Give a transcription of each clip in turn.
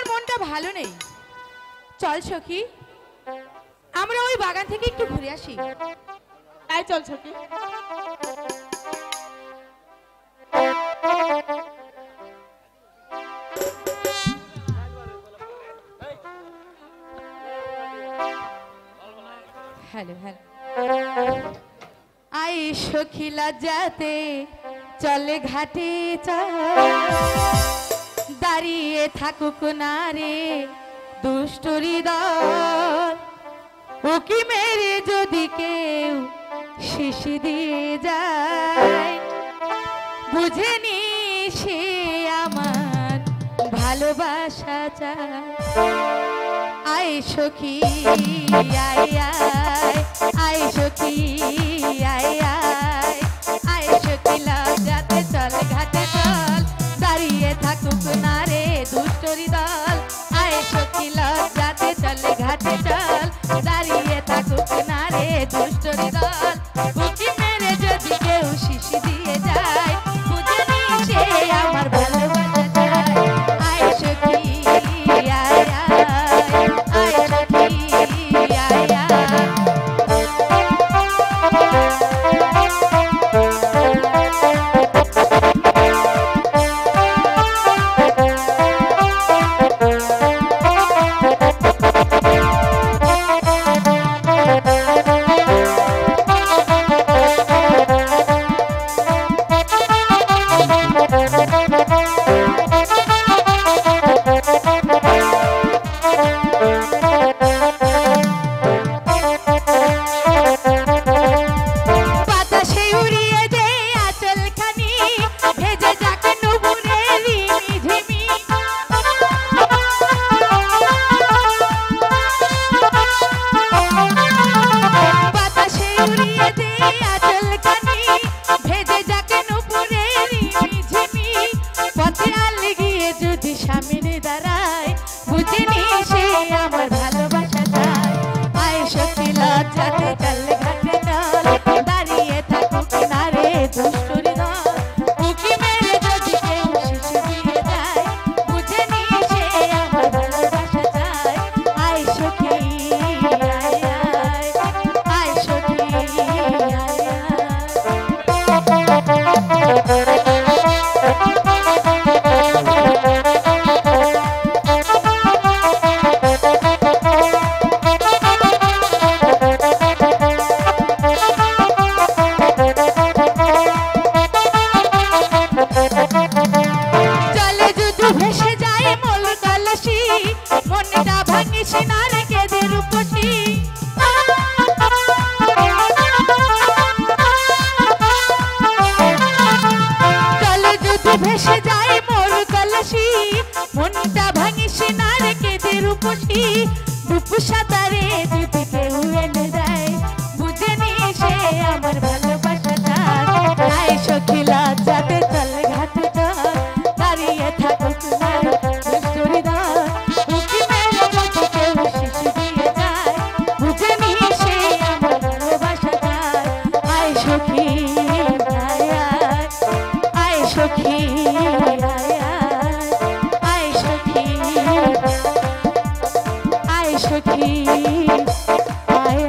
মনটা ভালো নেই, চল সখী আমরা ওই বাগান থেকে একটু ঘুরে আসি। তাই চল সখী। হ্যালো হ্যালো আই সখী লজ্জাতে চলে ঘাটে দাঁড়িয়ে থাকুক না রে দুষ্ট হৃদয়, উকি মেরে যদি কেউ শিশি দিয়ে যায় বুঝে নি সে আমার ভালোবাসা চায়। আয় সখী আয় আয় আয় সখী আয় আয় আয় সখী লজ্জাতে চল ঘাটে চল দাঁড়িয়ে থাকুক না রে দুষ্ট হৃদয়। আয় সখী লজ্জাতে চল ঘাটে চল দাঁড়িয়ে থাকুক না রে দুষ্ট হৃদয়, উকি মেরে যদি কেউ শিশি দিয়ে যায় বুঝে নি সে আমার ভালোবাসা চায়। আয় সখী আয় আয় আয় সখী আয় আয়। ভেসে যায় মোর কলসি মনটা ভাঙিস না রে কেঁদে রূপসী রূপ সাঁতারে যদি কেউ এনে দেয় বুঝে নি সে আমার ভালোবাসা চায়। আয় সখী লজ্জাতে চল ঘাটে চল দাঁড়িয়ে থাকুক না দুষ্ট হৃদয়, উকি মেরে যদি কেউ শিশু দিয়ে যায় বুঝে নি সে আমার ভালোবাসা চায়। আয় সখী আয় আয় আয় সখী আয় আয় সখী আয় সখী আয়।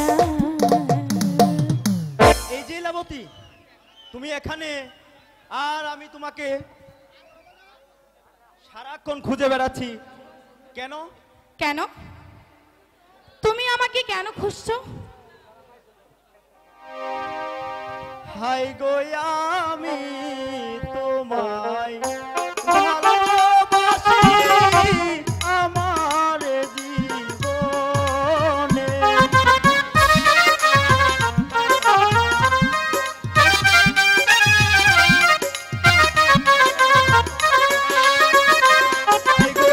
এই যে লীলাবতী তুমি এখানে, আর আমি তোমাকে সারাক্ষণ খুঁজে বেড়াচ্ছি কেন? কেন তুমি আমাকে কেন খুঁজছো? হাই গো আমি তোমায় ভালোবাসি আমার জীবনে, হাই গো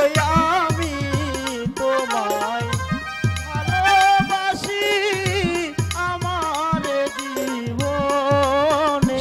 আমি তোমায় ভালোবাসি আমার জীবনে।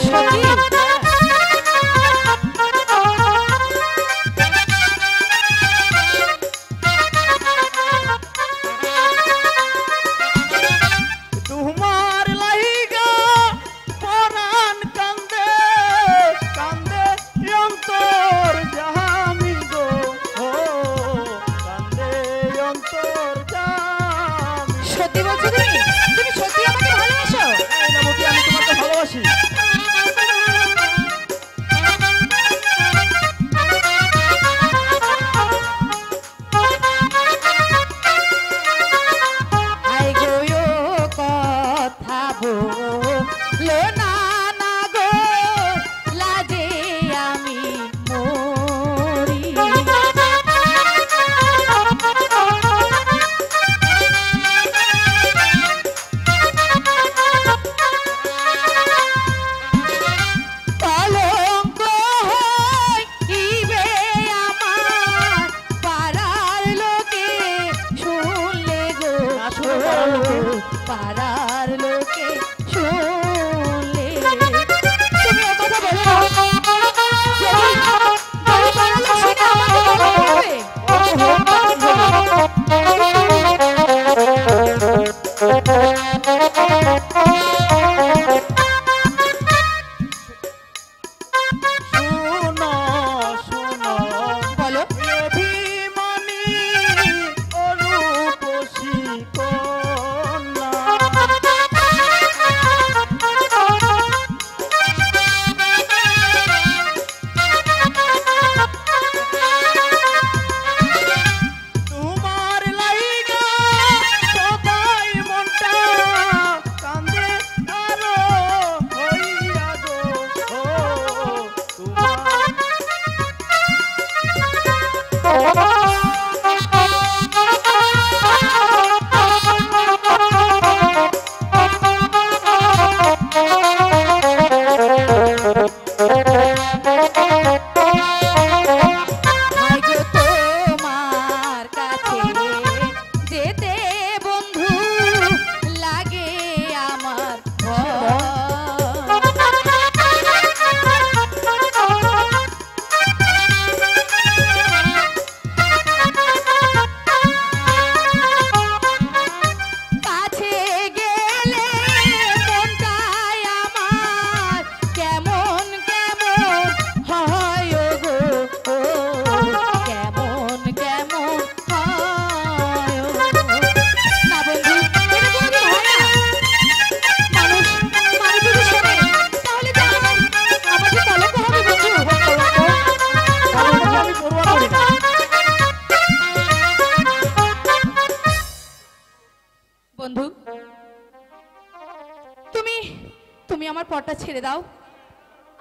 ছেড়ে দাও,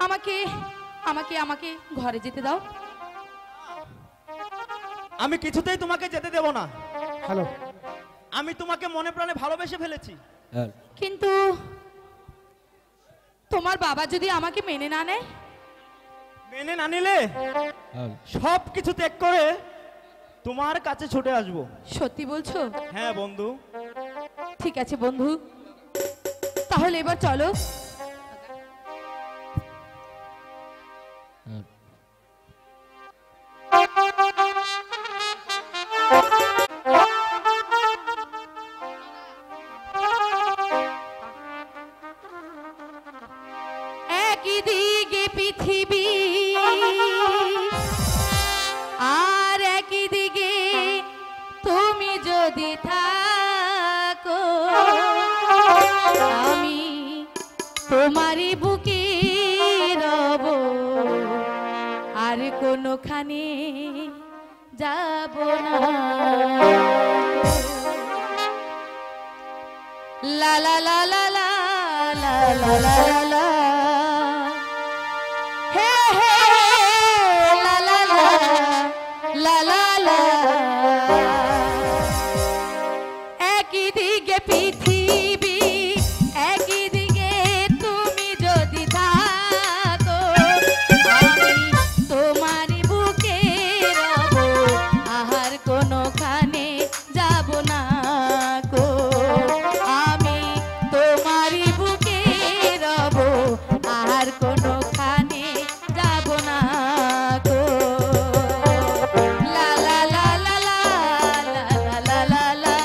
আমাকে আমাকে আমাকে ঘরে যেতে দাও। আমি কিছুতেই তোমাকে যেতে দেব না। হ্যালো। আমি তোমাকে মনে প্রাণে ভালোবেসে ফেলেছি। কিন্তু তোমার বাবা যদি আমাকে মেনে না নেয়? মেনে না নিলে সব কিছু ত্যাগ করে তোমার কাছে ছুটে আসবো। সত্যি বলছো? হ্যাঁ বন্ধু। ঠিক আছে বন্ধু, তাহলে এবার চলো। একই দিকে পৃথিবী আর একই দিকে তুমি যদি থাকো, আমি তোমারই বুকে রব, আর কোনোখানে যাব না। লা লা লা লা লা লা লা লা লা, হে হে লা লা লা লা লা লা। একই দিকে পৃথিবী একই দিকে তুমি যদি থাকো, আমি তোমারই বুকে রব, আর কোনোখানে যাব না গো। আমি তোমারই বুকে রব, আর কোনোখানে যাব না গো। লা লা লা লা লা লা লা লা লা,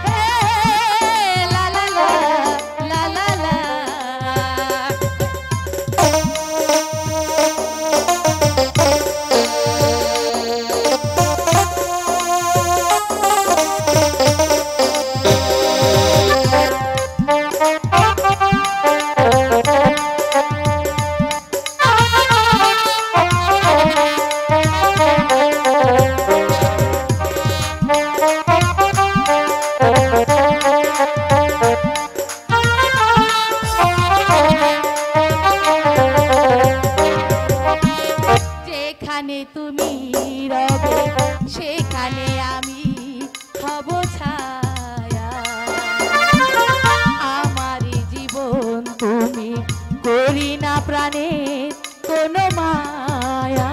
হে লা লা লা লা লা লা। যেখানে তুমি রবে সেখানে আমি হব ছায়া, আমারই জীবন তুমি করি না প্রাণে কোনো মায়া।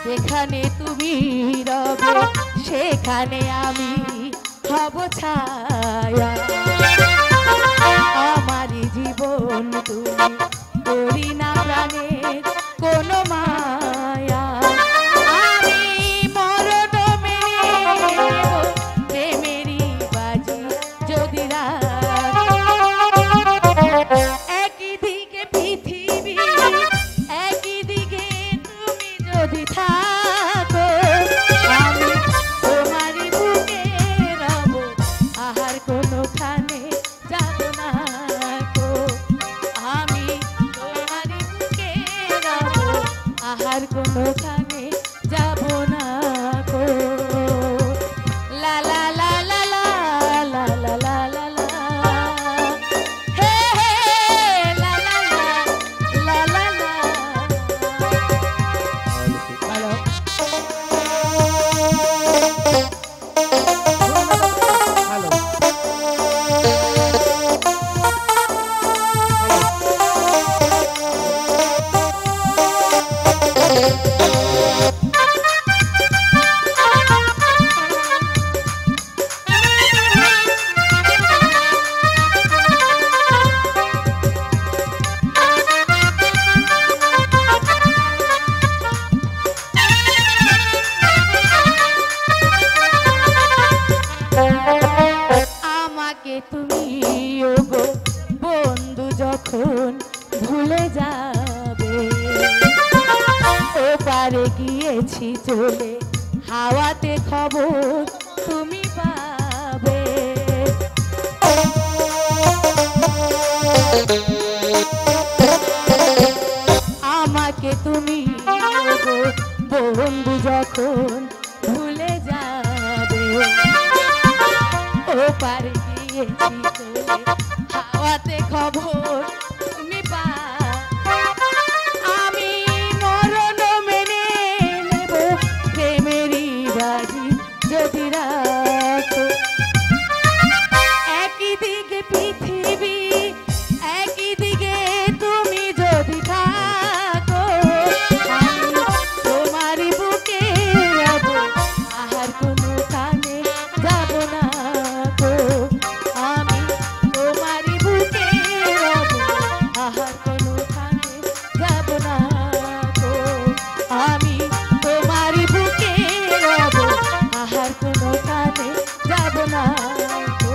যেখানে তুমি রবে সেখানে আমি হব ছায়া, আমারই জীবন তুমি করি না প্রাণে কোনো মায়া। আমি মরণ মেনে নেব প্রেমেরই বাজি যদি একই দিকে পৃথিবী একই দিকে তুমি যদি থাকো, আমি তোমারই বুকে রব, আর কোনোখানে যাব না গো। আমি তোমারই বুকে রব, আর কোনোখানে যাব না গো। লা লা লা লা লা লা লা লা লা লা, হে হে লা লা লা লা লা লা। হ্যালো। হ্যালো। আমাকে তুমি ওগো বন্ধু যখন ভুলে যাবে, ওপারে গিয়েছি চলে হাওয়াতে খবর তুমি পাবে। আমাকে তুমি ওগো বন্ধু যখন ভুলে যাবে, রাতে খবর তুমি পা আমি মরণ মেনে নেব প্রেমেরই বাজি যদি রাখো একই দিকে পৃথিবী একই দিকে তুমি যদি থাকো আমি তোমারই বুকে রব আর কোনো কানে যাব না গো আমি তোমারই বুকে রব আর কোনো কানে যাব না গো আমি তোমারই বুকে রব আর কোনো কানে যাব না গো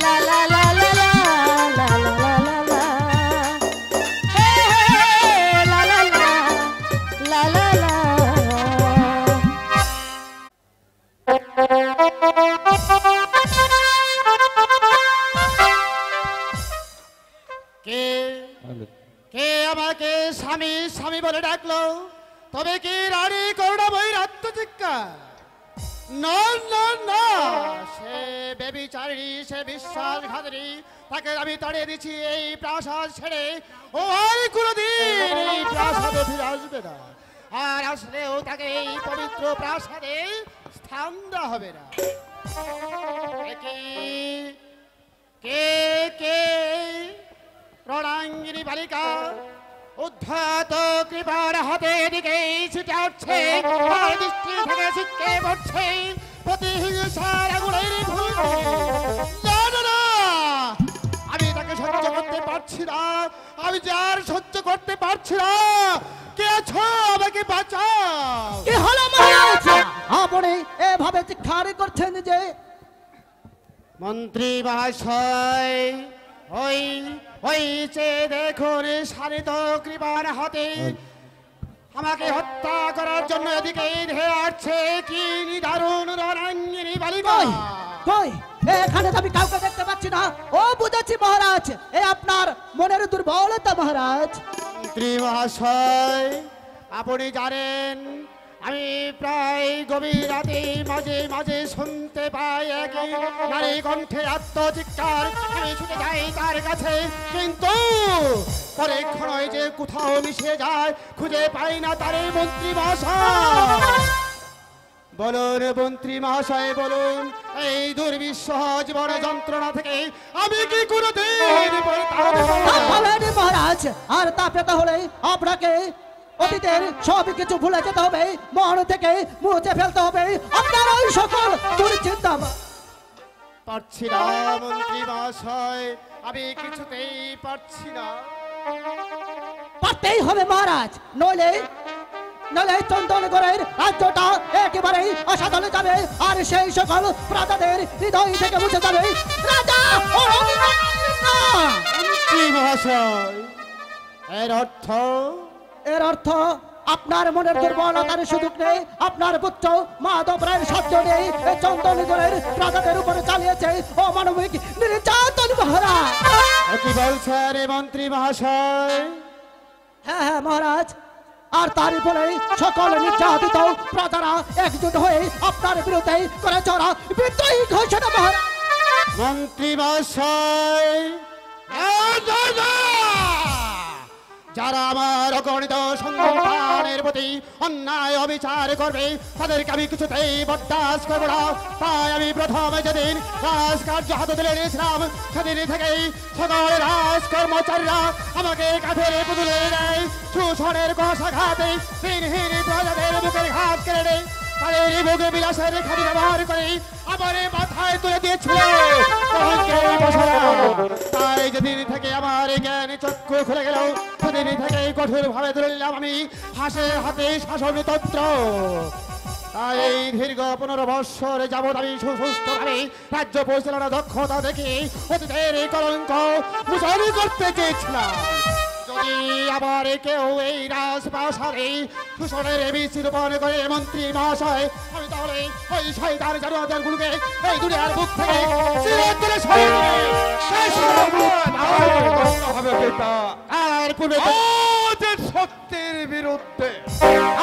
লা লা লা লা লা লা লা লা লা হে হে লা লা লা লা লা লা কে কে আমাকে স্বামী স্বামী বলে ডাকলো তবে কি রানী করুণাময়ী আত্মচিৎকার না না না সে বেবিচারিণী সে বিশ্বাসঘাতিনী তাকে আমি তাড়িয়ে দিচ্ছি এই প্রাসাদ ছেড়ে ও আর কোনোদিন এই প্রাসাদে ফিরে আসবে না আর আসলেও তাকে এই পবিত্র প্রাসাদে স্থান দেওয়া হবে না কে কে কে রণাঙ্গিনী বালিকা উদ্ধত কৃপার হাতে দিকে ছিটে উঠছে আর দৃষ্টি থেকে ছিটকে পড়ছে প্রতিহিংসার আগুনের ভূমি না না না আমি তাকে সহ্য করতে পারছি না আমি যে আর সহ্য করতে পারছি না কে আছো আমাকে বাঁচাও কি হলো মহারাজ আপনি এভাবে চিৎকার করছেন যে মন্ত্রী মহাশয় ওই ওই যে দেখুন শানিত কৃপার হাতে আমাকে হত্যা করার জন্য এদিকে ধেয়ে আসছে কি নিদারুণ রণাঙ্গিনী বালিকা কই এখানে তো আমি কাউকে দেখতে পাচ্ছি না ও বুঝেছি মহারাজ এ আপনার মনের দুর্বলতা মহারাজ মন্ত্রী মহাশয় আপনি জানেন আমি প্রায় গভীর রাতে মাঝে মাঝে শুনতে পাই এক নারী কণ্ঠে আত্মচিৎকার আমি ছুটে যাই তার কাছে কিন্তু পরীক্ষণে যে কোথাও মিশে যায় খুঁজে পাই না তার মন্ত্রী মহাশয় বলুন মন্ত্রী মহাশয় বলুন এই দুর্বিষহ জীবন যন্ত্রণা থেকে আমি কি কোনোদিন বলেন মহারাজ আর তা পেতে হলে আপনাকে অতীতের সব কিছু ভুলে যেতে হবে মন থেকে মুছে ফেলতে হবে আপনার ওই সকল দুশ্চিন্তা পারছি না মন্ত্রী মহাশয় আমি কিছুতেই পারছি না পারতেই হবে মহারাজ নইলে নইলে চন্দনগড়ের রাজ্যটা একেবারেই অসাধনে যাবে আর সেই সকল প্রজাদের হৃদয় থেকে মুছে যাবে রাজা মন্ত্রী মহাশয় এর অর্থ আপনার মনের দুর্বলতার সুযোগ নেই আপনার পুত্র মাধব রায়ের সাহায্য নেই এই চন্দনগড়ের প্রজাদের উপরে চালিয়েছে অমানবিক নির্যাতন মহারাজ কি বলছেন মন্ত্রী মহাশয় হ্যাঁ হ্যাঁ মহারাজ আর তারই ফলে সকল নির্যাতিত প্রজারা একজোট হয়ে আপনার বিরুদ্ধে করে চড়া বিদ্রোহী ঘোষণা মহারাজ মন্ত্রী মহাশয় যারা আমার অগণিত সন্তানের প্রতি অন্যায় অবিচার করবে তাদেরকে আমি কিছুতেই বরদাস্ত করবো না তাই আমি প্রথমে যেদিন রাজকার্য হাতে তুলে নিয়েছিলাম সেদিন থেকেই সকল রাজকর্মচারীরা আমাকে কাঁধে পুতুলে নেয় শোষণের কষাঘাতে দিনহীন প্রজাদের বুকের ঘাট কেড়ে নেয় তাদের বুকে বিলাসের খালি ব্যবহার করে আমার মাথায় তুলে দিয়েছিল তাই যেদিন থেকে আমার জ্ঞান চক্ষু খুলে গেল সেদিন থেকে কঠোর ভাবে ধরে নিলাম আমি হাসের হাতে শাসনতন্ত্র তাই এই দীর্ঘ 15 বৎসর যাবৎ আমি সুষ্ঠুভাবে রাজ্য পরিচালনা দক্ষতা দেখে অতীতের কলঙ্ক মোচন করতে চেয়েছিলাম যদি আবার কেউ এই রাজপ্রাসাদে শোষণের বীজ রোপণ করে মন্ত্রী মহাশয় আমি তাহলে ওই শয়তান জানোয়ারগুলোকে এই দুনিয়ার বুক থেকে চিরতরে সরিয়ে দিবে শেষ হবে বেটা আর পূর্বে আমাদের সত্যের বিরুদ্ধে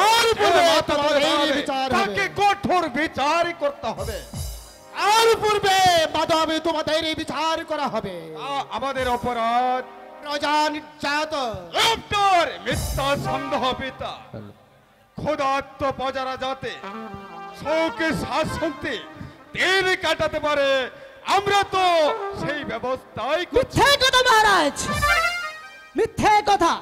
আর পূর্বে তোমাদের এই বিচার হবে তাকে কঠোর বিচার করতে হবে তার পূর্বে মাধব তোমাদের বিচার করা হবে। আমাদের অপরাধ প্রজা নির্যাতন, লোকটার মিথ্যা সন্দেহ পিতা ক্ষুধার্ত প্রজারা যাতে শোকে শাসনতে দিন কাটাতে পারে, আমরা তো সেই ব্যবস্থাই করছি। মিথ্যে কথা মহারাজ, মিথ্যে কথা।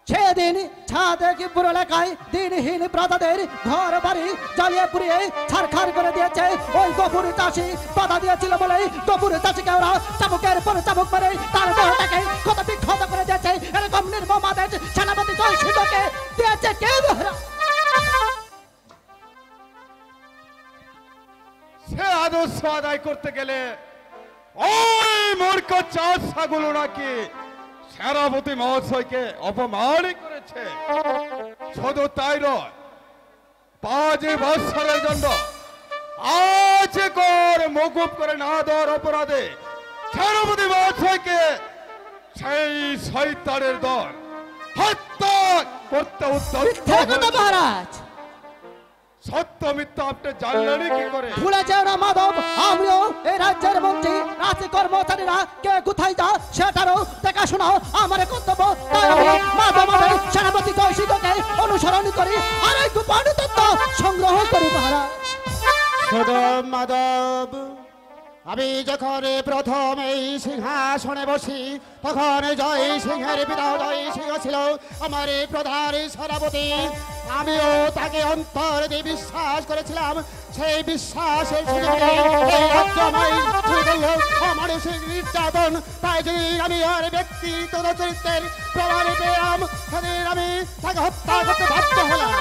সেদিন ছাদেকি পুরো এলাকায় দিনহীন প্রজাদের ঘর বাড়ি জ্বালিয়ে পুড়িয়ে ছারখার করে দিয়েছে ওই গফুর চাষি। বাধা দিয়েছিল বলে গফুর চাষিকে ওরা চাবুকের পর চাবুক মেরে তার দেহটাকে কত বিক্ষত করে দিয়েছে। এরকম নির্মম আদেশ সেনাপতি জয় সিংহকে দিয়েছে কে মহারাজ? সে আদর্শ আদায় করতে গেলে ওই মূর্খ চাষ ছাগল নাকি সেনাপতি মহাশয়কে অপমান করেছে। শুধু তাই নয়, 5 বৎসরের জন্য আজ কর মকুব করে না দেওয়ার অপরাধে সেনাপতি মহাশয়কে সেই শয়তানের দল হত্যা করতে উদ্যত মিথ্যে কথা মহারাজ। সত্য মিথ্যা আপনি জানলেন কি করে? ভুলে যাও না মাধব, আমিও এই রাজ্যের মন্ত্রী। রাজ্য কর্মচারীরা কে কোথায় যা সেটারও দেখাশোনা আমার কর্তব্য। তাই আমি মাধব সেনাপতি জয় সিংহকে অনুসরণ করি আর এই গোপন তথ্য সংগ্রহ করি মহারাজ। শুধু মাধব, আমি যখন প্রথম এই সিংহাসনে বসি তখন জয় সিংহের পিতা জয় সিংহ ছিল আমার প্রধান সেনাপতি। আমিও তাকে অন্তর দিয়ে বিশ্বাস করেছিলাম। সেই বিশ্বাসের সুযোগে এই রাজ্যময় মানসিক নির্যাতন, তাই যদি আমি আর ব্যক্তিগত চরিত্রের প্রমাণ পেলাম সেদিন আমি তাকে হত্যা করতে বাধ্য হলাম।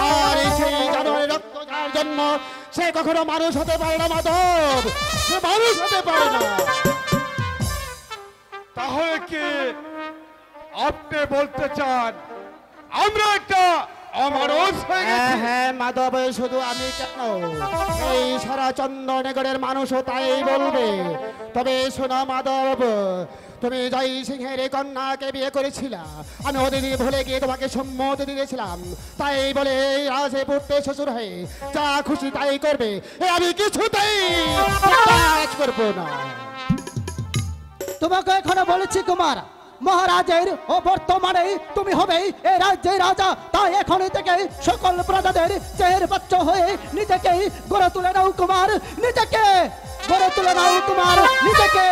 আর সেই জানোয়ারের রক্ত যার জন্য সে কখনো মানুষ হতে পারে না মাধব, সে মানুষ হতে পারে না। তাহলে কি আপনি বলতে চান আমরা একটা অমানুষ হয়ে গেছি? হ্যাঁ মাধব, শুধু আমি কেন, এই সারা চন্দননগরের মানুষও তাই বলবে। তবে শোনো মাধব, তুমি জয় সিংহের কন্যাকে বিয়ে করেছিলা, আমি ওদিন ভুলে গিয়ে তোমাকে সম্মতি দিয়েছিলাম। তাই বলে রাজে পড়তে শ্বশুর হয়ে যা খুশি তাই করবে, আমি কিছুতেই কাজ করবো না। তোমাকে এখনো বলেছি কুমার, মহারাজের ও বর্তমানে তুমি হবে এই রাজ্যের রাজা। তাই এখনই থেকে সকল প্রজাদের চেহের বাচ্চা হয়ে নিজেকে গড়ে তুলে নাও কুমার, নিজেকে গড়ে তুলে নাও কুমার, নিজেকে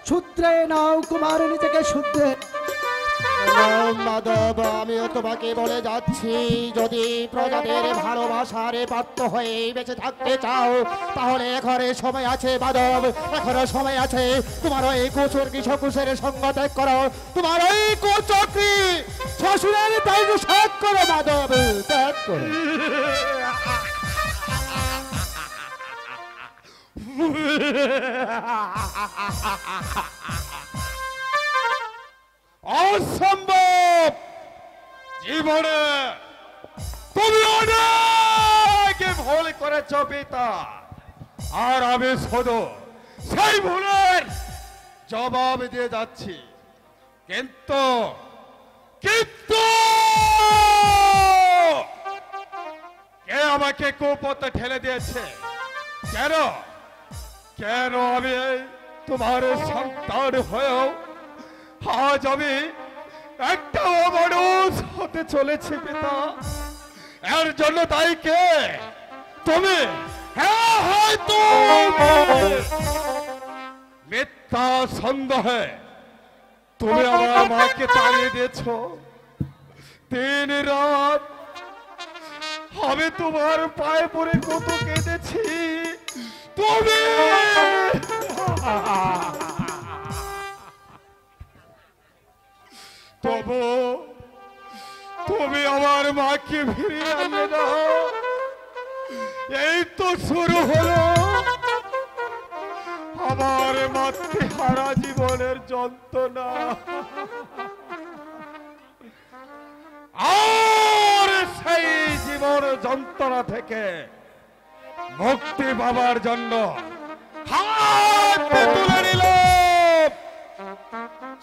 শুধরে নাও কুমার, নিজেকে শুধরে। মাধব, আমিও তোমাকে বলে যাচ্ছি, যদি প্রজাদের ভালোবাসার পাত্র হয়ে বেঁচে থাকতে চাও তাহলে এখনো সময় আছে মাধব, এখনো সময় আছে। তোমার ওই কুচুরকি শকুশের সঙ্গ ত্যাগ করো, তোমার ওই কুচক্রি শ্বশুরের দায়িত্ব ত্যাগ করো মাধব, ত্যাগ করো। অসম্ভব! জীবনে তুমি অনেক ভুল করেছ পিতা, আর আমি শুধু সেই ভুলের জবাব দিয়ে যাচ্ছি। কিন্তু কিন্তু কে আমাকে কুপথে ঠেলে দিয়েছে? কেন কেন আমি তোমার সন্তান হয়েও আজ আমি একটা অমানুষ হতে চলেছি পিতা? এর জন্য তাই কে? তুমি? হ্যাঁ, হয়তো মিথ্যা সন্দেহে তুমি আমার মাকে তাড়িয়ে দিয়েছ। 3 রাত আমি তোমার পায়ে পড়ে কত কেঁদেছি। তুমি তবু তুমি আমার মাকে ফিরিয়ে আনলে না। এই তো শুরু হলো আমার মাতৃহারা জীবনের যন্ত্রণা। আর সেই জীবন যন্ত্রণা থেকে মুক্তি পাবার জন্য হাত তুলে নিল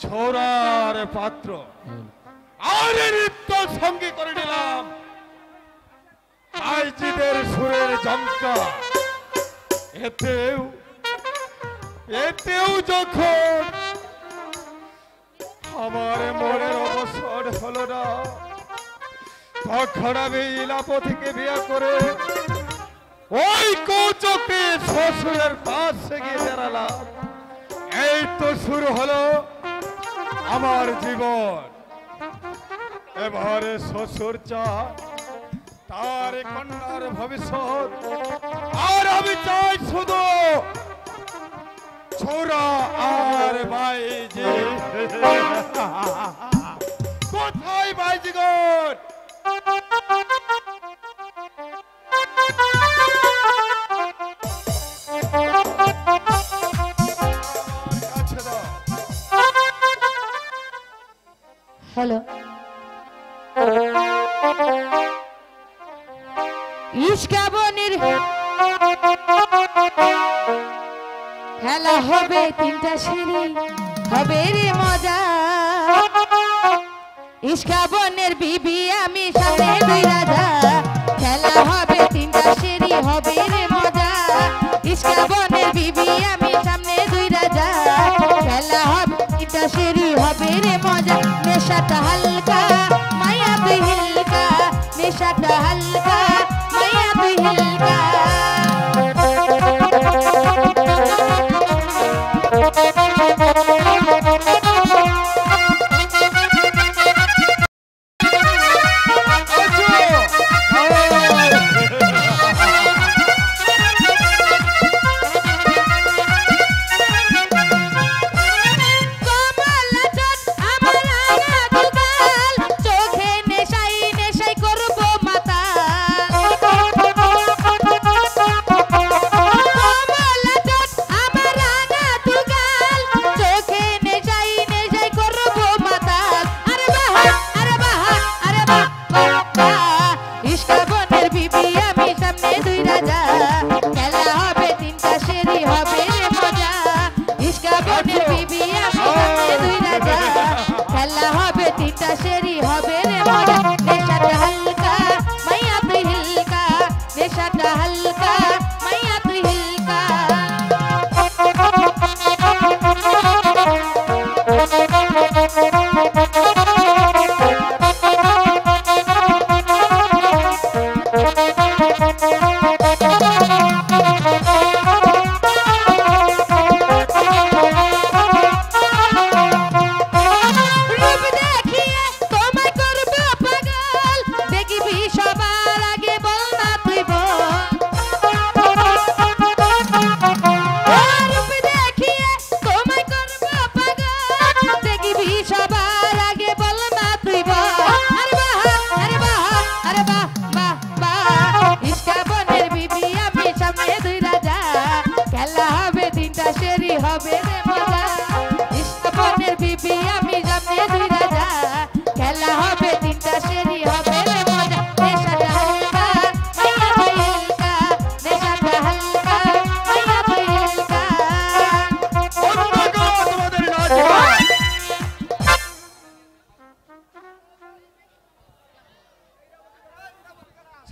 ছোড়ার পাত্র, আর নৃত্য সঙ্গী করে নিলাম আইজিদের সুরের যন্ত্র। এতেও এতেও যখন আমার মনের অবসর হলো না, তখন আমি ইলাপতিকে বিয়ে করে ওই কৌচকে শ্বশুরের পাশে গিয়ে দাঁড়ালাম। এই তো শুরু হলো আমার জীবন। এবারে শ্বশুর চা তার কন্যার ভবিষ্যৎ, আর আমি চাই শুধু ছোরা আর বাইজি। কোথায় বাইজিগণ? হ্যালো, ইস্কাবনের খেলা হবে, তিনটা সিঁড়ি হবে রে মজা। ইস্কাবনের বিবি আমি সামনে দুই রাজা, খেলা হবে তিনটা সিঁড়ি হবে রে মজা। ইস্কাবনের বিবি আমি সামনে দুই রাজা, খেলা হবে তিনটা সিঁড়ি হবে রে মজা। নেশাটা হালকা মায়া তুই হিলকা, নেশাটা হালকা মায়া তুই হিলকা।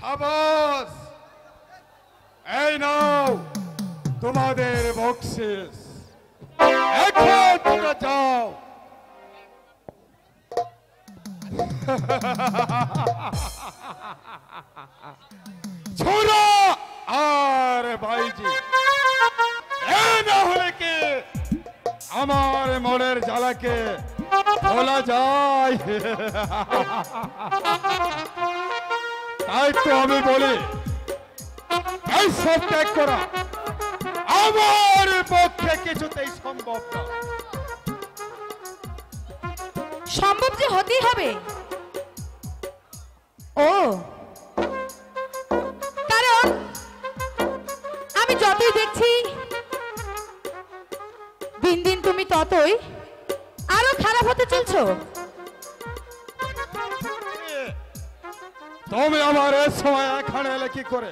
সাবাস, এই নাও তোমাদের বকশিস, এখন তোমরা যাও। ছোড়া আর বাইজি, এ না হলে কি আমার মনের জ্বালাকে বলা যায়? তাই তো আমি বলি এই সব ত্যাগ করা আমার পক্ষে কিছুতেই সম্ভব না। সম্ভব যে হতেই হবে। ও কারণ আমি যতই দেখছি দিন দিন তুমি ততই আরো খারাপ হতে চলছো। তুমি আমার এই সময় এখানে এলে কি করে?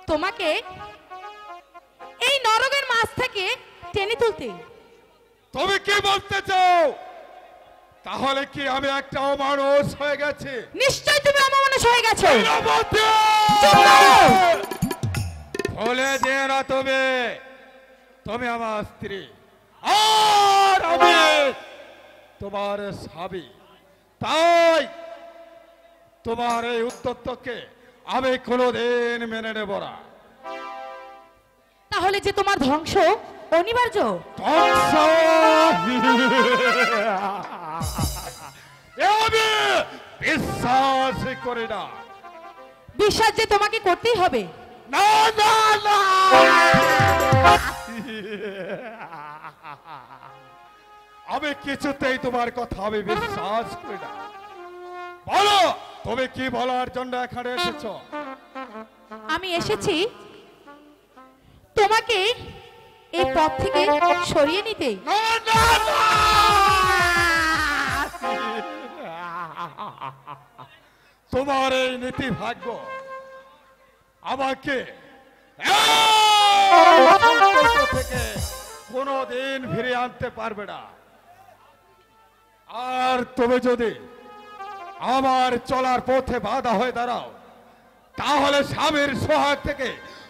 তোমাকে এই নরকের মাছ থেকে টেনে তুলতে। তুমি কি বলতে চাও? তাহলে কি আমি একটা অমানুষ হয়ে গেছি? নিশ্চয় তুমি অমানুষ হয়ে গেছো। ভুলে যে না তুমি, তুমি আমার স্ত্রী আর আমি তোমার স্বামী। তাই তোমার এই উত্তরকে আমি কোনোদিন মেনে নেব না। তাহলে যে তোমার ধ্বংস অনিবার্য। ধ্বংস এ আমি বিশ্বাস করি না। বিশ্বাস যে তোমাকে করতেই হবে। না না না, আমি কিছুতেই তোমার কথা আমি বিশ্বাস করি না। বলো তুমি কি বলার জন্য এখানে এসেছো? আমি এসেছি তোমাকে এই পথ থেকে সরিয়ে নিতে। না না না, তোমার এই নীতি ভাগ্য আমাকে থেকে কোনোদিন ফিরে আনতে পারবে না। আর তুমি যদি আমার চলার পথে বাধা হয়ে দাঁড়াও, তাহলে স্বামীর সোহাগ থেকে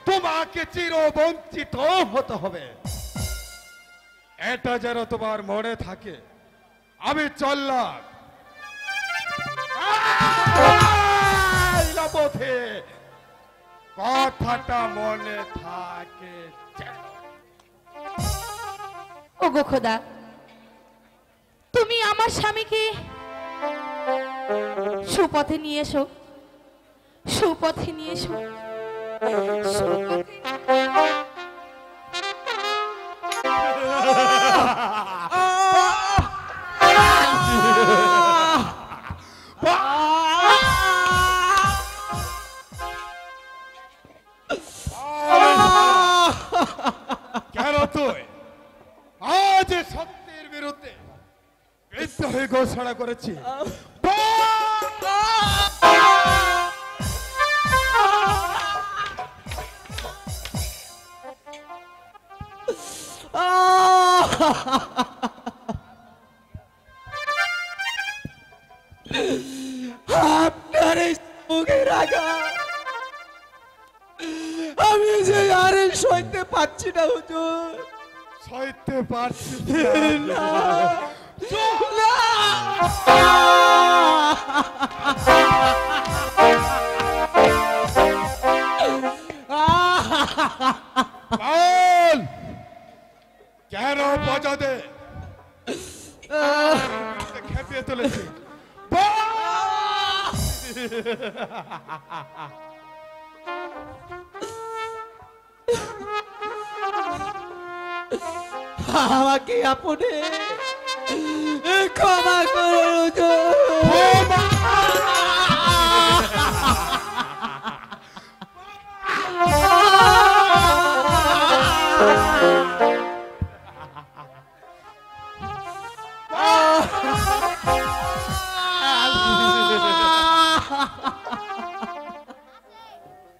তোমাকে চিরবঞ্চিত হতে হবে। এটা যেন তোমার মনে থাকে। আমি চললাম পথে, কথাটা মনে থাকে যেন। ওগো খোদা, তুমি আমার স্বামীকে সুপথে নিয়ে এসো, সুপথে নিয়ে এসো, সুপথে। কেন তুই আজ সত্যের বিরুদ্ধে বিদ্রোহী ঘোষণা করেছি? আপনার এই মুখের আঘাত আমি যে আর সইতে পারছি না হুজুর। সইতে পারছি না। বল, কেন বাজাতে খেপিয়ে তুলেছি? আমাকে আপনি ক্ষমা করুন।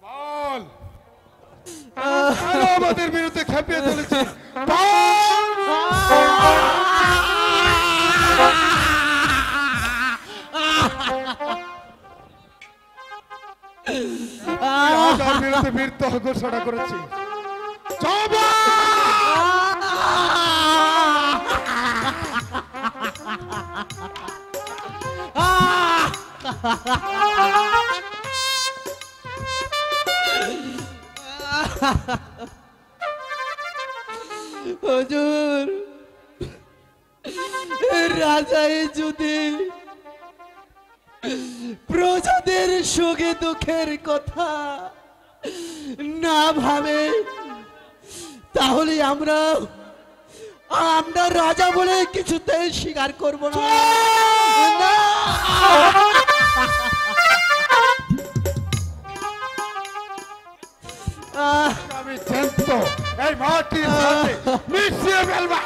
বল, কেন আমাদের বিরুদ্ধে খেপিয়ে তুলেছি? বিরুদ্ধে বিদ্রোহ ঘোষণা করেছি। হুজুর, রাজাই যদি প্রজাদের সুখে দুঃখের কথা না ভাবে, তাহলে আমরা রাজা বলে কিছুতেই স্বীকার করব না। আমি জ্যান্ত এই মাটির সাথে মিশিয়ে ফেলবো।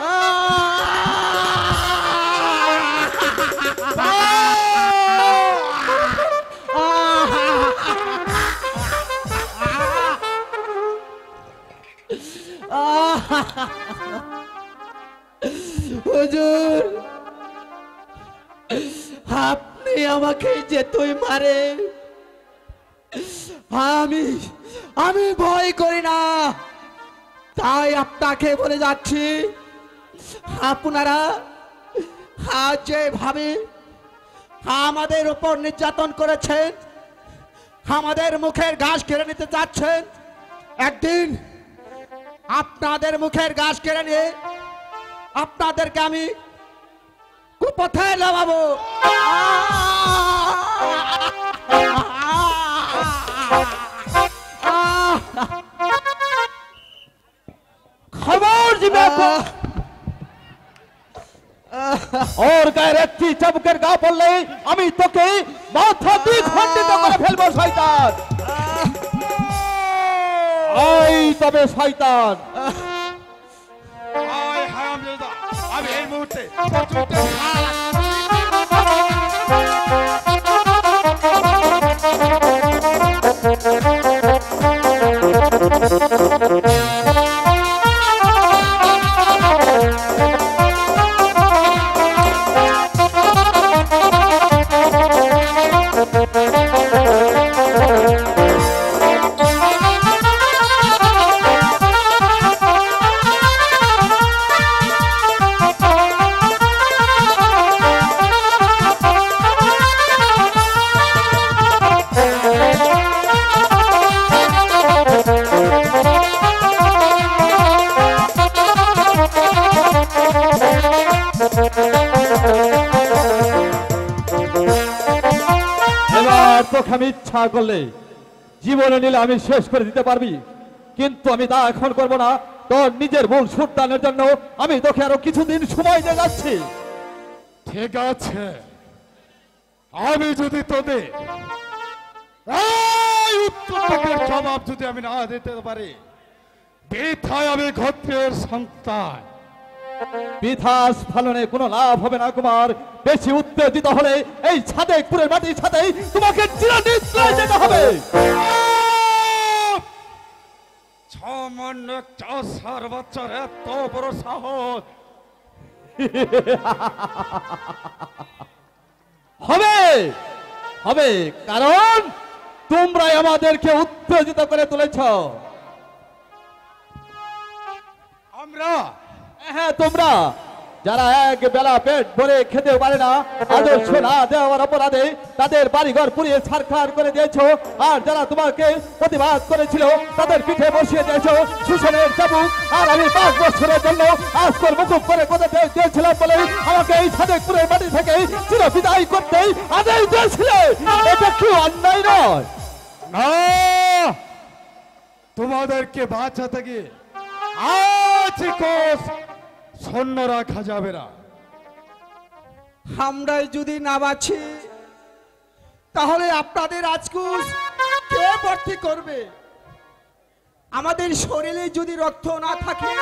হুজুর, আপনি আমাকে যেতই মারে আমি ভয় করি না। তাই আপনাকে বলে যাচ্ছি, আপনারা আজ যেভাবে আমাদের উপর নির্যাতন করেছেন, আমাদের মুখের ঘাস কেড়ে নিতে চাচ্ছেন, একদিন আপনাদের মুখের ঘাস কেড়ে নিয়ে আপনাদেরকে আমি কুপথে নামাবো। খবর দিবে ওর গায়ের একটি চাবুকের গা পড়লে আমি তোকে মাথা দ্বিখণ্ডিত করে ফেলবো শয়তান। এই তবে শয়তান, আয় হারামজাদা, আমি এই মুহূর্তে তোকে আমি ইচ্ছা করলে জীবনে নিলে আমি শেষ করে দিতে পারবি, কিন্তু আমি তা এখন করব না। তোর নিজের ভুল সুদানের জন্য আমি তোকে আরো কিছুদিন সময় দিয়ে যাচ্ছি। ঠিক আছে, আমি যদি তোদের এই উত্তরের জবাব যদি আমি না দিতে পারি, বৃথায় আমি গোত্রের সন্তান। বিধাস ফলনে কোনো লাভ হবে না কুমার। বেশি উত্তেজিত হলে এই সাদেকপুরের মাটির সাথেই তোমাকে চিরনিদ্রায় যেতে হবে। সামান্য একটা সার বাচ্চার এত বড় সাহস! হবে হবে, কারণ তোমরাই আমাদেরকে উত্তেজিত করে তুলেছ। আমরা? হ্যাঁ, তোমরা যারা এক বেলা পেট ভরে খেতে পারে না, আদর্শ না দেওয়ার অপরাধে তাদের বাড়িঘর পুড়িয়ে ছারখার করে দিয়েছ, আর যারা তোমাকে প্রতিবাদ করেছিল তাদের পিঠে বসিয়ে দিয়েছ শোষণের চাবুক। আর আমি 5 বছরের জন্য আজকর মুকুব করে কথা দিয়েছিলাম বলে আমাকে এই সাদেকপুরের মাটি থেকে চির বিদায় করতেই আদেশ দিয়েছিলে। এটা কি অন্যায় নয়? না, তোমাদেরকে বাঁচাতে গিয়ে আজ কোষ শূন্য রাখা যাবে না। আমরাই যদি না বাঁচি তাহলে আপনাদের রাজকুশ কে ভর্তি করবে? আমাদের শরীরে যদি রক্ত না থাকে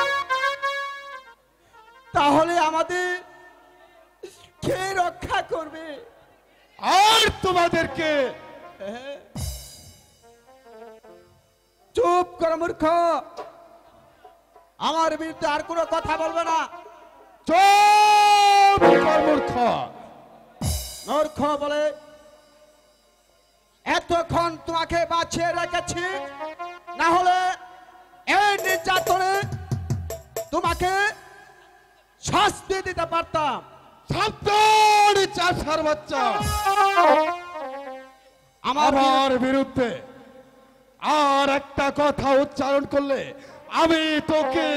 তাহলে আমাদের কে রক্ষা করবে? আর তোমাদেরকে চুপ কর মূর্খ, আমার বিরুদ্ধে আর কোনো কথা বলবে না। চুপ কর মূর্খ। মূর্খ বলে এতক্ষণ তোমাকে বাঁচিয়ে রেখেছি, না হলে এই নির্যাতনে তোমাকে শাস্তি দিতে পারতাম। সাবধান চাষার বাচ্চা, আমার বিরুদ্ধে আর একটা কথা উচ্চারণ করলে আমি তোকে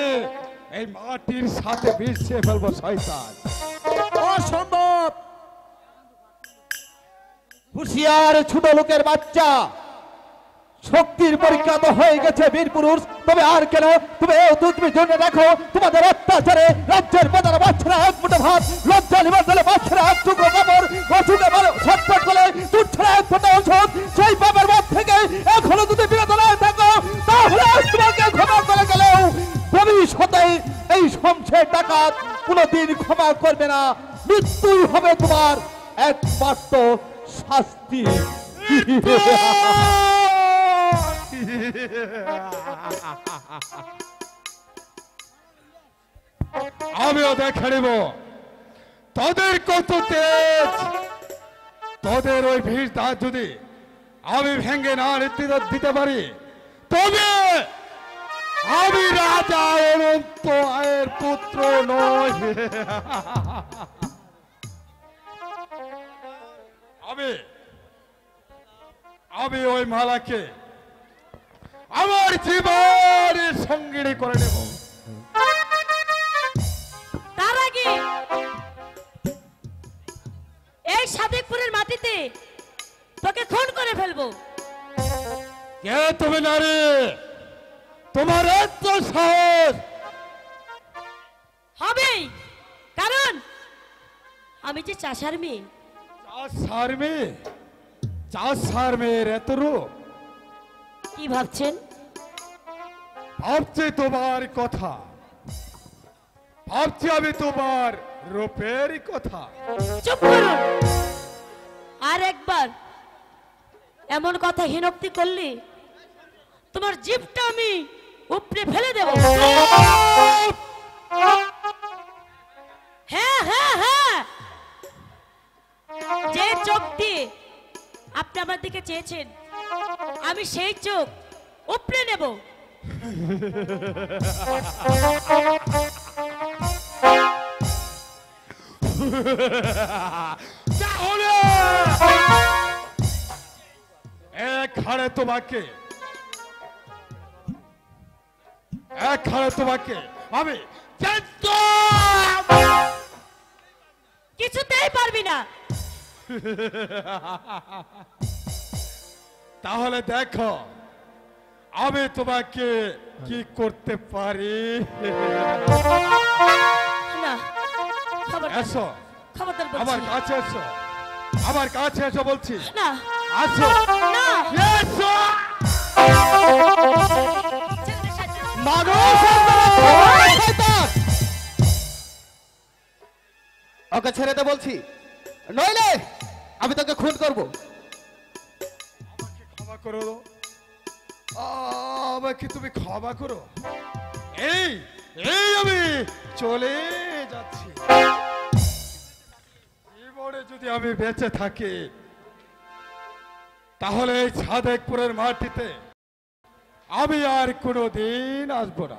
এই মাটির সাথে মিশিয়ে ফেলবো শয়তান। অসম্ভব। হুঁশিয়ার ছোট লোকের বাচ্চা, শক্তির পরীক্ষা তো হয়ে গেছে বীর পুরুষ, তবে আর কেন? তুমি জেনে রাখো, তোমাদের অত্যাচারে রাজ্যের প্রধান বাচ্চারা এক মুঠো ভাত, লজ্জা নিবার দলে বাচ্চারা এক টুকরো কাপড়, অসুখে ছটফট করে তুচ্ছরা এক ফোঁটা ঔষধ, সেই পাপের মত থেকে এখনো যদি বিরত না থাকো তাহলে তোমাকে ক্ষমা করে গেলেও ভবিষ্যতে এই সংসার ডাকাত কোনোদিন ক্ষমা করবে না। মৃত্যুই হবে তোমার একমাত্র শাস্তি। আমিও দেখে নিব তোদের কত তেজ। তোদের ওই ভিড় দাঁত যদি আমি ভেঙে না দিতে পারি তবে আমি রাজা অনন্ত আয়ের পুত্র নই। আমি আমি ওই মালাকে আমার জীবনের সঙ্গিনী করে নেব। তার আগে এই সাদেকপুরের মাটিতে তোকে খুন করে ফেলবো। কে তুমি নারী? তোমার এত সাহস? হবেই, কারণ আমি যে চাষার মেয়ে। চাষার মেয়ের এত রূপ? কি ভাবছেন? ভাবছি তোমার কথা, ভাবছি আমি তোমার রূপের কথা। চুপ করুন। আর একবার এমন কথা হীনোক্তি করলে তোমার জিভটা আমি উপড়ে ফেলে দেব। হ্যাঁ হ্যাঁ হ্যাঁ, যে চোখ দিয়ে আপনি আমার দিকে চেয়েছেন আমি সেই চোখ উপড়ে নেব। তাহলে এখানে তোমাকে আমি কিছুতেই পারবি না। তাহলে দেখো আমি তোমাকে কি করতে পারি। না, খবরদার, এসো খবরদার বলছি। আমার কাছে এসো, আমার কাছে এসো বলছি। না, আসো না। এসো। ওকে ছেড়ে দে বলছি, নইলে আমি তোকে খুন করব। ক্ষমা করো, আমাকে তুমি ক্ষমা করো। এই এই আমি চলে যাচ্ছি। জীবনে যদি আমি বেঁচে থাকি তাহলে এই সাদেকপুরের মাটিতে আমি আর কোনোদিন আসবো না।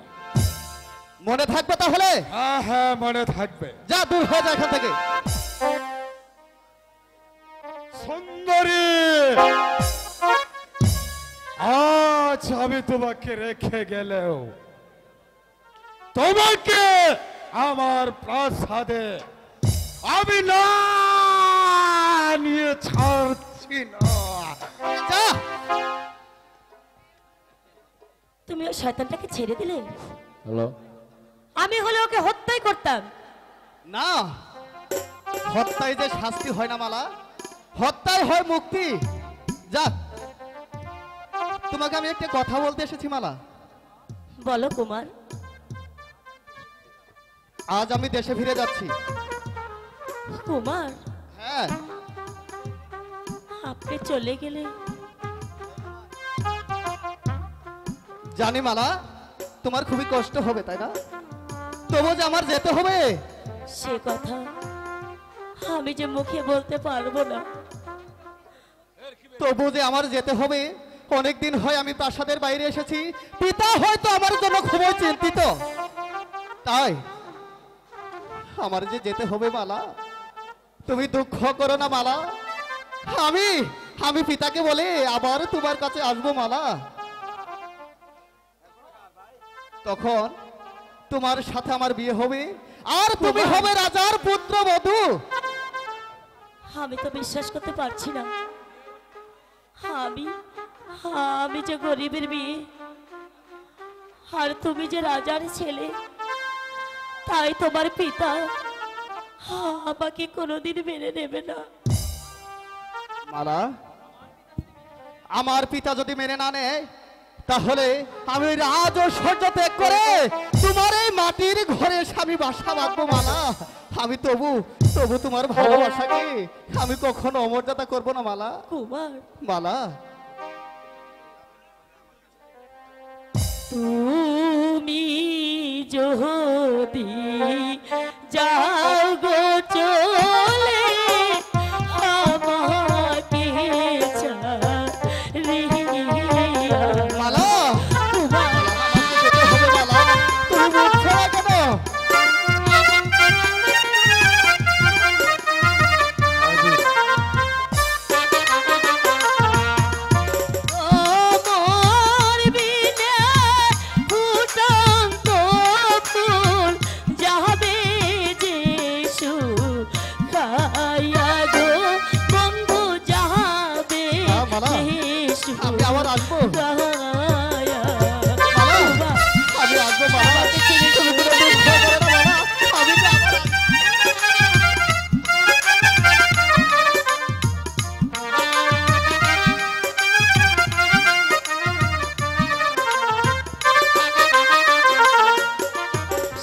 মনে থাকবে তাহলে? হ্যাঁ হ্যাঁ মনে থাকবে। যা, দূর হয়ে যা এখান থেকে। সুন্দরী, আজ আমি তোমাকে রেখে গেলেও তোমাকে আমার প্রাসাদে আমি না নিয়ে ছাড়ছি না। যা। তুমি ওই শয়তানটাকে ছেড়ে দিলে? হ্যালো। আমি হলে ওকে হত্যাই করতাম। না, হত্যায় যে শাস্তি হয় না মালা, হত্যায় হয় মুক্তি। যা, তোমাকে আমি একটা কথা বলতে এসেছি মালা। বলো কুমার। আজ আমি দেশে ফিরে যাচ্ছি। কুমার, হ্যাঁ, আপনি চলে গেলে জানি মালা, তোমার খুবই কষ্ট হবে, তাই না? তবু যে আমার যেতে হবে সে কথা আমি যে মুখে বলতে পারবো না। তবু যে আমার যেতে হবে। অনেকদিন হয় আমি প্রাসাদের বাইরে এসেছি, পিতা হয়তো আমার জন্য খুবই চিন্তিত। তাই আমার যে যেতে হবে মালা, তুমি দুঃখ করো না মালা। আমি পিতাকে বলে আবার তোমার কাছে আসবো মালা। তখন তোমার সাথে আমার বিয়ে হবে, আর তুমি হবে রাজার পুত্রবধূ। আমি তো বিশ্বাস করতে পারছি না। আমি যে গরিবের মেয়ে আর তুমি যে রাজার ছেলে, তাই তোমার পিতা আমাকে কোনোদিন মেনে নেবে না। মালা, আমার পিতা যদি মেনে না নেয় তাহলে আমি রাজ ও সহ্য ত্যাগ করে তোমার এই মাটির ঘরে স্বামী বাসা বাঁধবো মালা। আমি তবু তোমার ভালোবাসাকে আমি কখনো অমর্যাদা করবো না মালা। কুমার, মালা, তুমি যদি যাও গো চলে আমাকে ছাড়িয়া। মালা, আবার আসবো রায়া মালা, আমি আসবো মালা, তুমি কোনো দুঃখ করো না মালা, আমি যে আবার আসবো।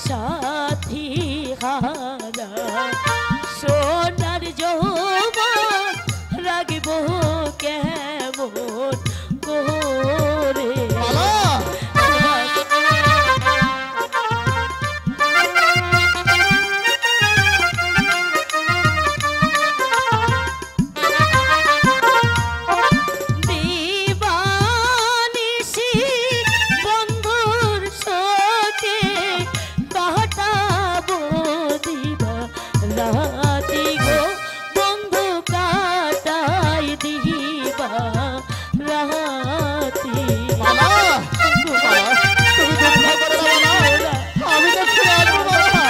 সাথী হারা সোনার যৌবন রাগিব কেমন করে মালা, দিবানিশি বন্ধুর শোকে কাটাবো দিবা রাতি গো বন্ধু কাটাই দিবা রাতি মালা, মালা, তুমি দুঃখ করো না মালা, আমি তো ফিরে আসবো মালা,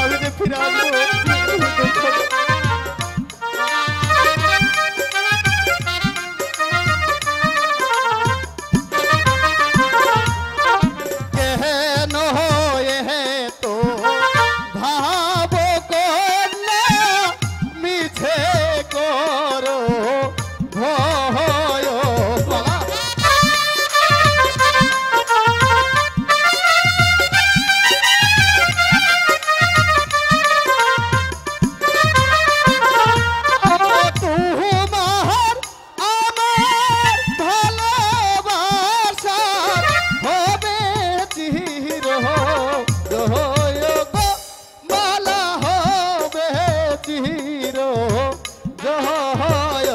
আমি তো ফিরে আসবো, তুমি দুঃখ করো না। কেন এ তো ভাব করলে মিছে করো ভয় মালা, তোমার আমার ভালোবাসার হবে চির জয় গো মালা, হবে চির জয়।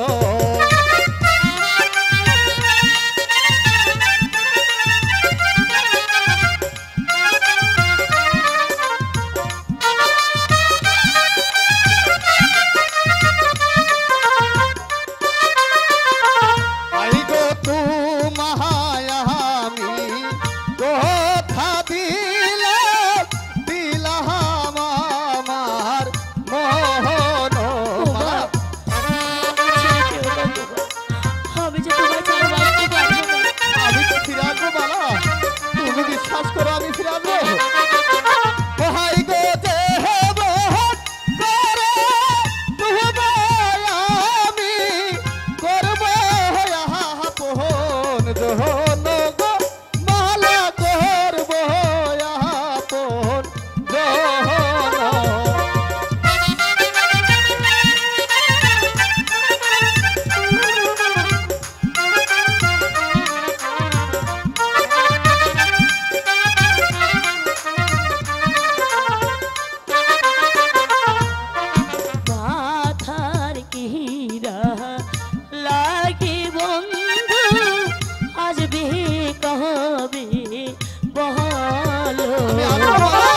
আই গো তোমায় আমি কথা দিলাম আমার মোহন মালা, আমি যে তোমার ছাড়া বাঁচতে পারবো না আমি তো ফিরে আসবো মালা, তুমি বিশ্বাস করো আমি ফিরে আসবো। হাই গো যে মোহন করে তোমায় আমি করবো আপন জহন গো মালা, করবো আপন জহন। মাথার কিরা লাগে বন্ধু আসবে কবে বলো আমি আসবো মালা,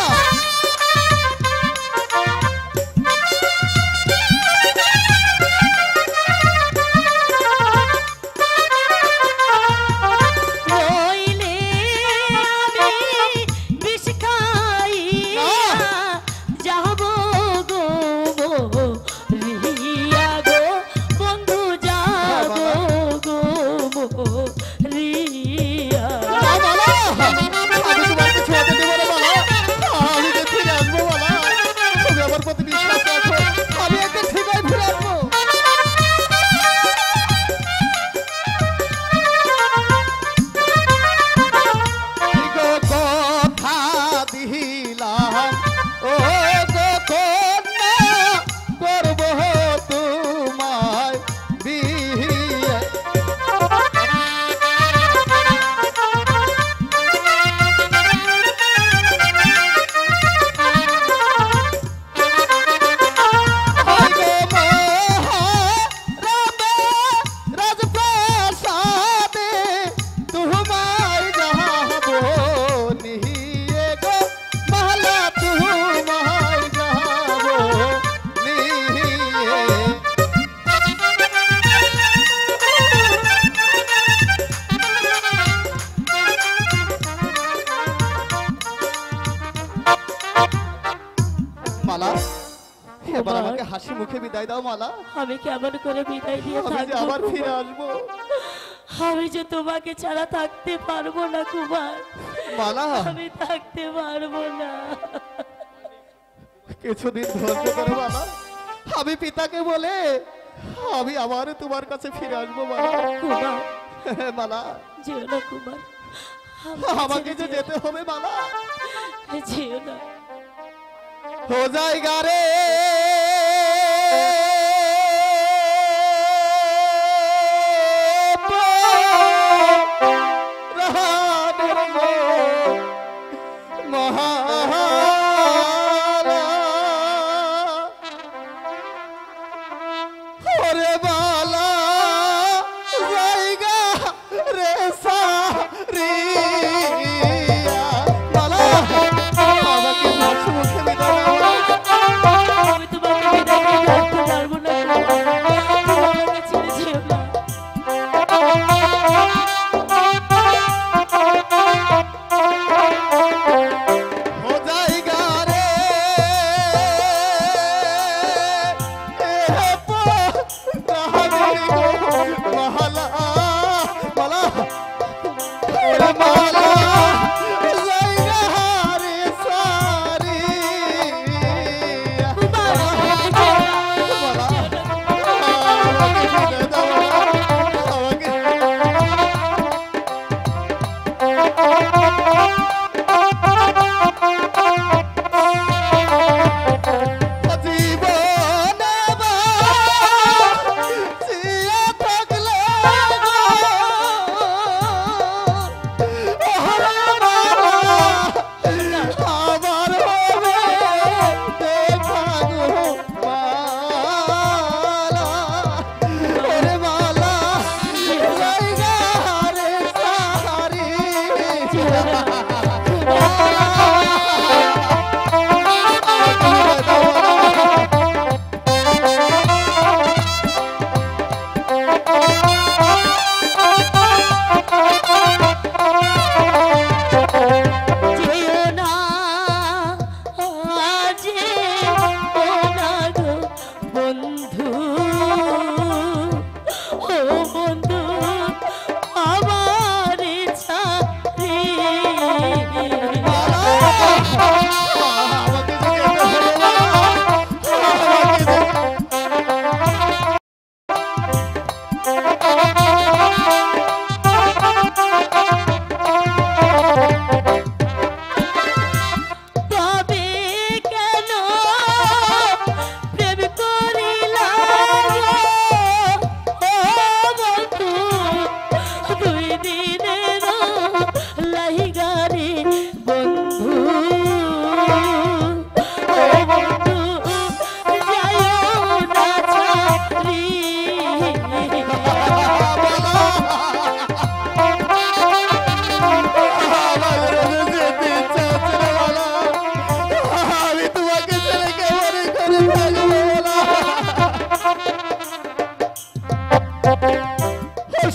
নইলে আমি বিষ খাইয়া যাব গো রিয়া গো বন্ধু যাব গো রিয়া না মালা, আমি তোমাকে ছোঁয়াতে দেবো না মালা, আমি যে ফিরে আসবো মালা, তুমি আমার প্রতি বিশ্বাস রাখো, আমি একটা ঠিকায় ফিরে আসবো। এই গো কথা দিলাম ও গো কন্যা, করবো তোমায় বিয়ে। হাই গো মহারামে রাজপ্রাসাদে তোমায় যাবো নিয়ে গো মালা, তোমায় যাবো নিয়ে। মালা, এবার আমাকে হাসি মুখে বিদায় দাও মালা, আমি কেমন করে বিদায় দিয়ে আমি যে থাকবো আবার ফিরে আসবো। আমি যে তোমাকে ছাড়া থাকতে পারবো না কুমার, মালা আমি থাকতে পারবো না। কিছুদিন ধৈর্য ধরো মালা, আমি পিতাকে বলে আমি আবার তোমার কাছে ফিরে আসবো মালা। কুমার মালা যেও না কুমার, আমাকে যে যেতে হবে মালা। যেও না। हो जाएगा रे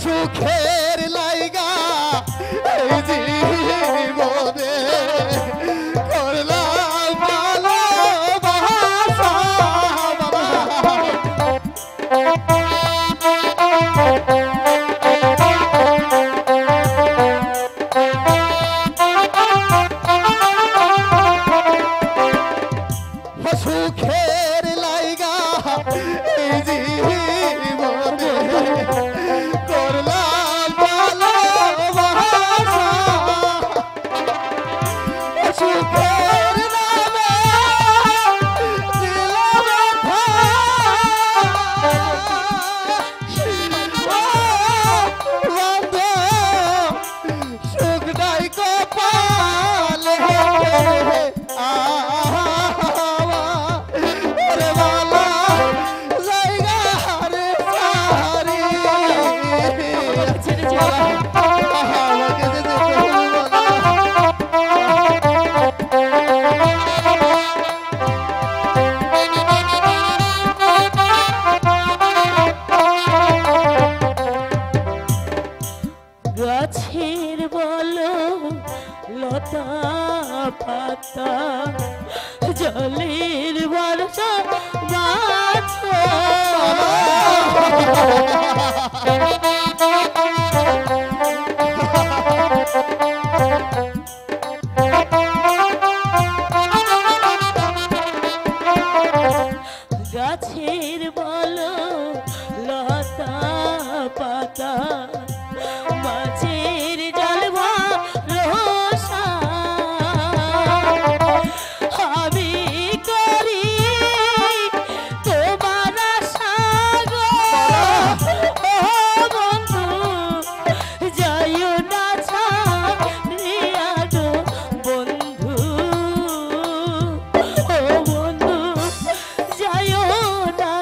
সুখের লাইগা এই জীবনে করলাম ভালোবাসা সুখের লাইগা এই জীবনে করলাম ভালোবাসা সুখের নামে দিলাম বন্ধ সুখ নাই কপালে গাছের বলো লতা পাতা জলের বর্ষা বাছা গাছের বলো লতা পাতা মাছের জল ভরসা আমি করি তোমার আশা গো ও বন্ধু যাইও না ছাড়িয়া গো বন্ধু ও বন্ধু যাইও না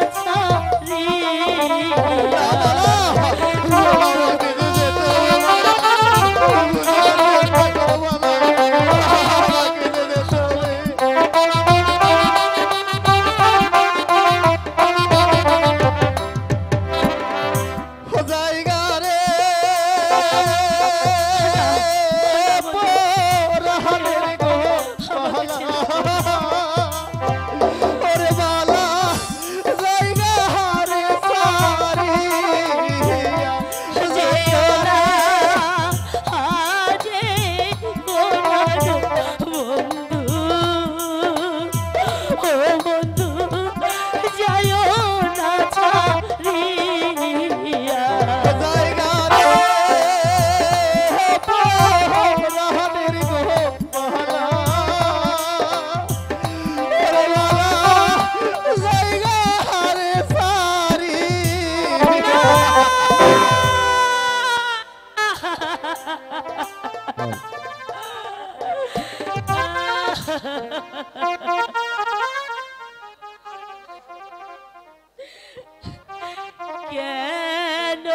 কেন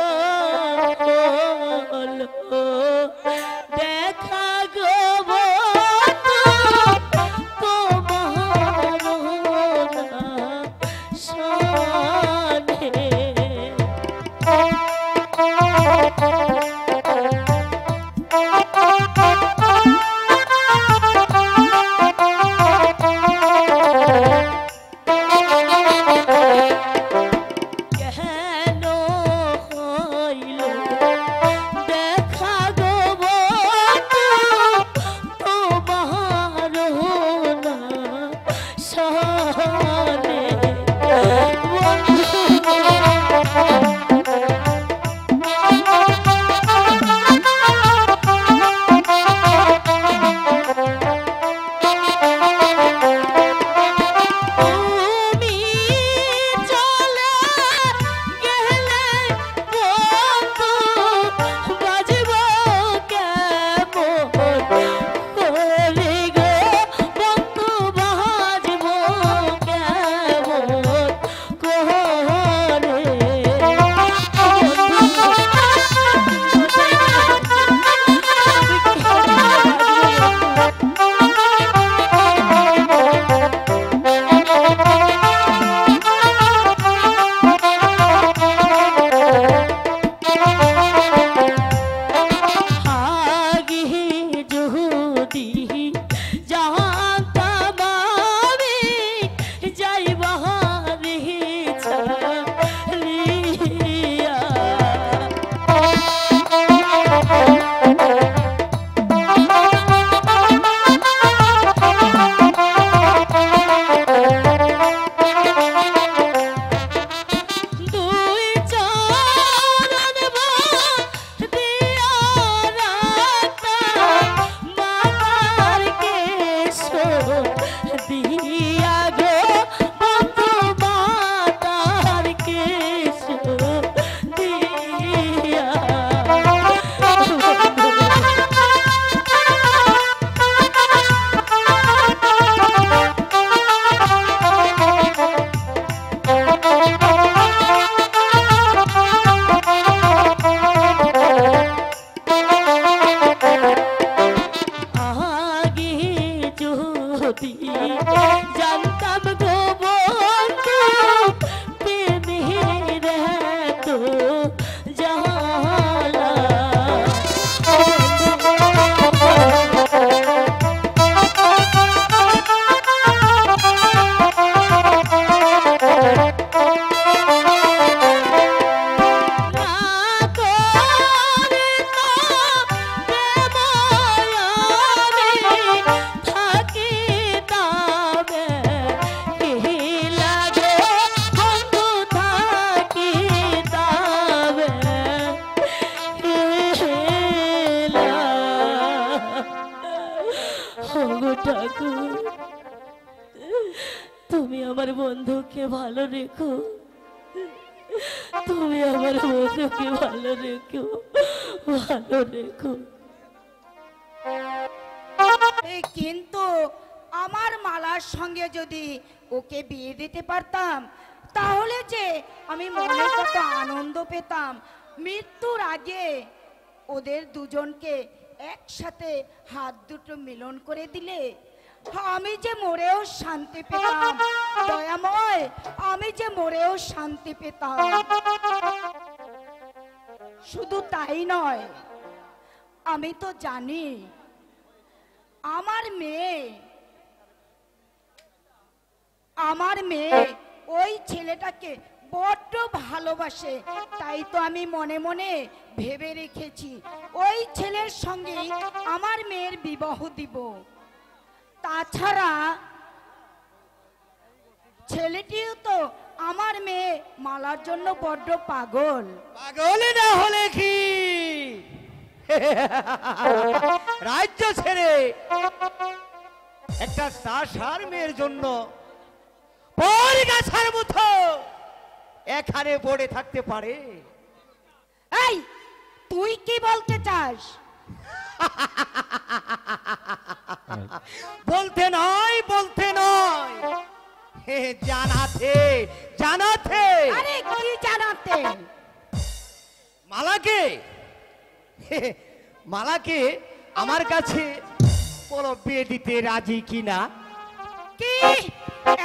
হলো দেখা গো তোমার সনে কেন রেখো, তুমি আমার বন্ধুকে ভালো রেখো, ভালো রেখো। কিন্তু আমার মালার সঙ্গে যদি ওকে বিয়ে দিতে পারতাম তাহলে যে আমি মনে কত আনন্দ পেতাম। মৃত্যুর আগে ওদের দুজনকে একসাথে হাত দুটো মিলন করে দিলে আমি যে মরেও শান্তি পেতাম। দয়াময়, আমি যে মরেও শান্তি পেতাম। শুধু তাই নয়, আমি তো জানি আমার মেয়ে ওই ছেলেটাকে বড্ড ভালোবাসে। তাই তো আমি মনে মনে ভেবে রেখেছি ওই ছেলের সঙ্গে আমার মেয়ের বিবাহ দিব। তাছাড়া ছেলেটিও তো আমার মেয়ে মালার জন্য বড্ড পাগল। পাগল না হলে কি রাজ্য ছেড়ে একটা চাষার মেয়ের জন্য পর গাছার মতো এখানে পড়ে থাকতে পারে? এই, তুই কি বলতে চাস? বলতে নয়, বলতে নয়, জানাতে জানাতে। আরে কি জানাতে? মালাকে মালাকে আমার কাছে বলো বিয়ে দিতে রাজি কিনা? কি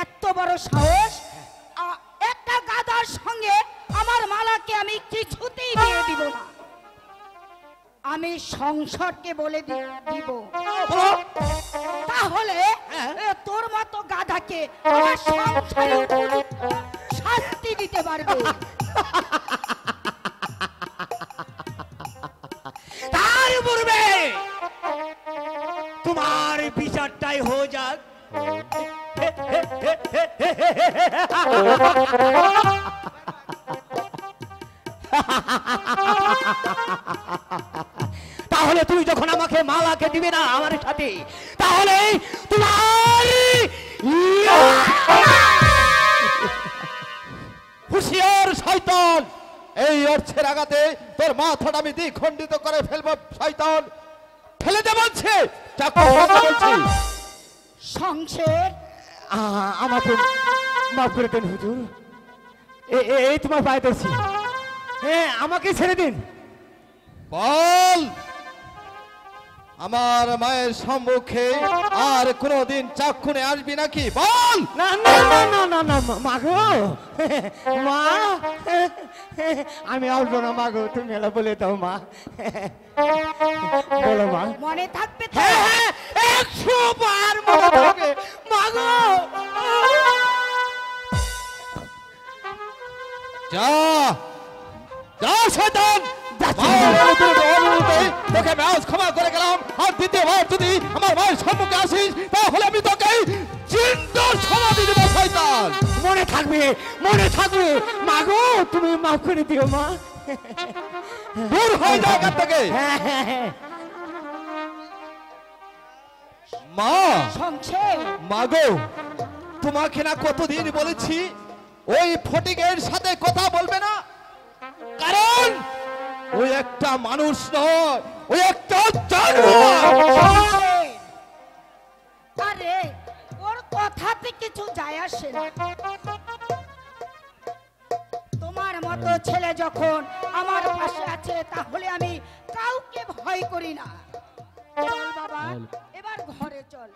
এত বড় সাহস? একটা গাধার সঙ্গে আমার মালাকে আমি কিছুতেই বিয়ে দিব না। আমি সংসারকে বলে দিব। তাহলে তোর মতো গাধাকে আমার সংসারে শাস্তি দিতে পারবে। তার পূর্বে তোমার বিচারটাই হয়ে যাক। তাহলে তুমি যখন আমাকে মালাকে দিবে না আমার সাথে, তাহলে তোমার হুঁশিয়ার শয়তান, এই অর্থের আঘাতে তোর মাথাটা আমি দ্বিখণ্ডিত করে ফেলবো। শয়তান, ফেলে দে বলছে। সংসার আমাকে মাফ করে দেন হুজুর, এই তোমার পায়ে ধরছি, হ্যাঁ আমাকে ছেড়ে দিন। বল, আমার মায়ের সম্মুখে আর কোনদিন চাক্ষুনে আসবি নাকি? বল। না না না না না না মা গো, মা আমি আসবো না মা গো, তুমি এলা বলে দাও মা। বলো মা। মনে থাকবে তো? হ্যাঁ, 100 বার মনে থাকবে মা গো। যা যা শয়তান, তোকে ম্যাচ ক্ষমা করে গেলাম। আর দ্বিতীয়বার যদি আমার মায়ের সম্মুখে আসিস তাহলে আমি তোকে চিন্তার সমাধি দেবো। শয়তান, মনে থাকবে, মনে থাকবে মা গো, তুমি মাফ করে দিও মা। দূর হয়ে যা এখান থেকে। মা, সংসার মা গো, তোমাকে না কতদিন বলেছি ওই ফটিকের সাথে কথা বলবে না, কারণ ওই একটা মানুষ নয়, ওই একটা জানোয়ার। আরে ওর কথাতে কিছু যায় আসে না। তোমার মতো ছেলে যখন আমার পাশে আছে তাহলে আমি কাউকে ভয় করি না। চল বাবা, এবার ঘরে চল।